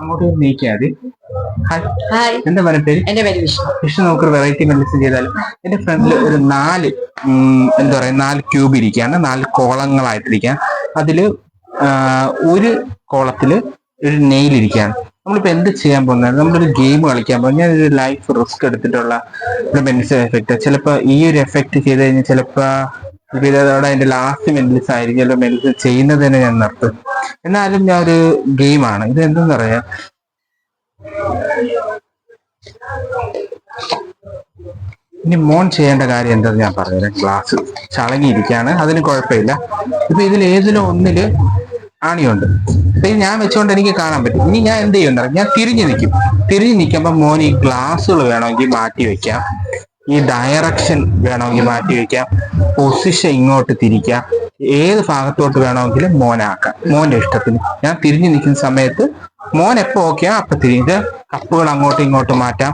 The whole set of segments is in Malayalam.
അങ്ങോട്ട് നീക്കിയാൽ മതി. ഹായ്, എന്താ പറയുക പേര്? എന്റെ പേര് വിഷ്ണു. വിഷ്ണു, നമുക്ക് വെറൈറ്റി മെഡിസിൻ ചെയ്താലും എന്റെ ഫ്രണ്ടിൽ ഒരു 4 എന്താ പറയാ 4 ക്യൂബ് ഇരിക്കുകയാണ്, 4 കോളങ്ങളായിട്ടിരിക്കുകയാണ്. അതില് ഒരു കോളത്തില് ഒരു നെയിൽ ഇരിക്കുകയാണ്. നമ്മളിപ്പോ എന്ത് ചെയ്യാൻ പോകുന്നത്? നമ്മളൊരു ഗെയിം കളിക്കാൻ പോകും. ഞാനൊരു ലൈഫ് റിസ്ക് എടുത്തിട്ടുള്ള ഒരു മെഡിസിൻ എഫക്റ്റ്. ചിലപ്പോ ഈ ഒരു എഫക്റ്റ് ചെയ്ത് കഴിഞ്ഞാൽ ചിലപ്പോ ഇതോടെ അതിന്റെ ലാസ്റ്റ് മെഡിസിൻ ആയിരിക്കും, ചിലപ്പോൾ മെഡിസിൻ ചെയ്യുന്നത് തന്നെ ഞാൻ നിർത്തും. എന്നാലും ഞാൻ ഒരു ഗെയിമാണ് ഇത്. എന്തെന്ന് പറയാ, ഇനി മോൻ ചെയ്യേണ്ട കാര്യം എന്താന്ന് ഞാൻ പറഞ്ഞുതരാം. ഗ്ലാസ് ചളങ്ങിയിരിക്കുകയാണ്, അതിന് കുഴപ്പമില്ല. ഇപ്പൊ ഇതിൽ ഏതിലും ഒന്നില് ആണിയുണ്ട്. അപ്പൊ ഇത് ഞാൻ വെച്ചുകൊണ്ട് എനിക്ക് കാണാൻ പറ്റും. ഇനി ഞാൻ എന്ത് ചെയ്യുന്ന, ഞാൻ തിരിഞ്ഞു നിൽക്കും. തിരിഞ്ഞു നിൽക്കുമ്പോ മോൻ ഈ ഗ്ലാസ്സുകൾ വേണമെങ്കിൽ മാറ്റി വെക്കാം, ഈ ഡയറക്ഷൻ വേണമെങ്കിൽ മാറ്റി വെക്കാം, പൊസിഷൻ ഇങ്ങോട്ട് തിരിക്കാം, ഏത് ഭാഗത്തോട്ട് വേണമെങ്കിലും മോനാക്കാം, മോന്റെ ഇഷ്ടത്തിന്. ഞാൻ തിരിഞ്ഞു നിൽക്കുന്ന സമയത്ത് മോൻ എപ്പോ ഓക്കെയാ അപ്പൊ തിരിഞ്ഞ് കപ്പുകൾ അങ്ങോട്ടും ഇങ്ങോട്ടും മാറ്റാം,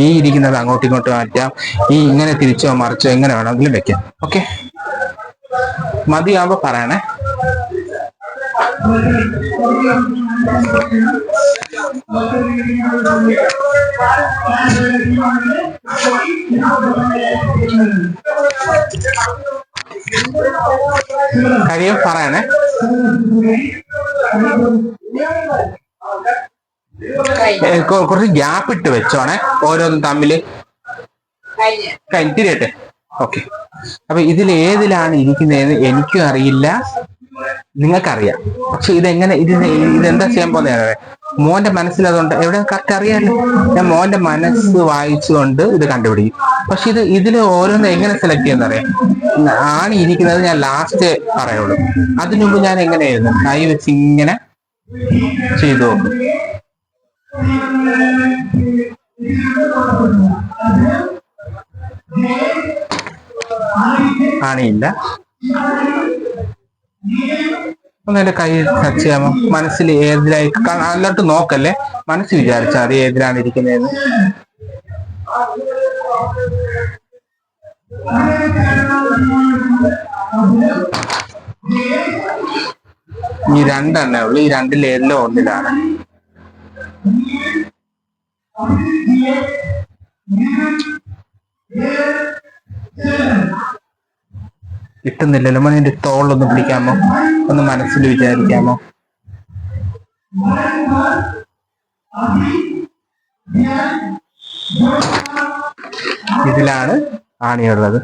ഈ ഇരിക്കുന്നത് അങ്ങോട്ടും ഇങ്ങോട്ടും മാറ്റാം, ഈ ഇങ്ങനെ തിരിച്ചോ മറിച്ചോ എങ്ങനെ വേണമെങ്കിലും വെക്കാം. ഓക്കെ, മതിയാകുമ്പോ പറയണേ. കഴിയും പറയണേ. കുറച്ച് ഗ്യാപ്പ് ഇട്ട് വെച്ചോണേ ഓരോന്നും തമ്മില്. തിരിയട്ടെ. ഓക്കെ, അപ്പൊ ഇതിൽ ഏതിലാണ് ഇരിക്കുന്നതെന്ന് എനിക്കും അറിയില്ല, നിങ്ങൾക്കറിയാം. പക്ഷെ ഇതെന്താ ചെയ്യാൻ പോകുന്നത്? മോന്റെ മനസ്സിൽ അതുകൊണ്ട് എവിടെ കറക്റ്റ് അറിയാമല്ലോ. ഞാൻ മോന്റെ മനസ്സ് വായിച്ചുകൊണ്ട് ഇത് കണ്ടുപിടിക്കും. പക്ഷെ ഇതിൽ ഓരോന്ന് എങ്ങനെ സെലക്ട് ചെയ്യുന്ന അറിയാം. ആണ് ഇരിക്കുന്നത് ഞാൻ ലാസ്റ്റ് പറയുള്ളൂ. അതിനു മുമ്പ് ഞാൻ എങ്ങനെയായിരുന്നു കൈ വെച്ച് ഇങ്ങനെ ചെയ്തു നോക്കും. ആണിയില്ല. ഒന്ന് എന്റെ കൈ ടച്ച് ചെയ്യാമോ? മനസ്സിൽ ഏതിലായി അല്ലോട്ട് നോക്കല്ലേ, മനസ്സിൽ വിചാരിച്ചാൽ അത് ഏതിലാണ് ഇരിക്കുന്നതെന്ന്. ഈ 2 എണ്ണേ ഉള്ളൂ. ഈ 2-ൽ ഏതിലോ ഒന്നിലാണ്. കിട്ടുന്നില്ലല്ലോ. മോനെ എന്റെ തോളൊന്ന് പിടിക്കാമോ? ഒന്ന് മനസ്സിൽ വിചാരിക്കാമോ? ഇതിലാണ് ആണിയുള്ളത്.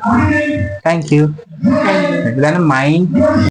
Thank you. ഇതിലാണ് മൈൻഡ്.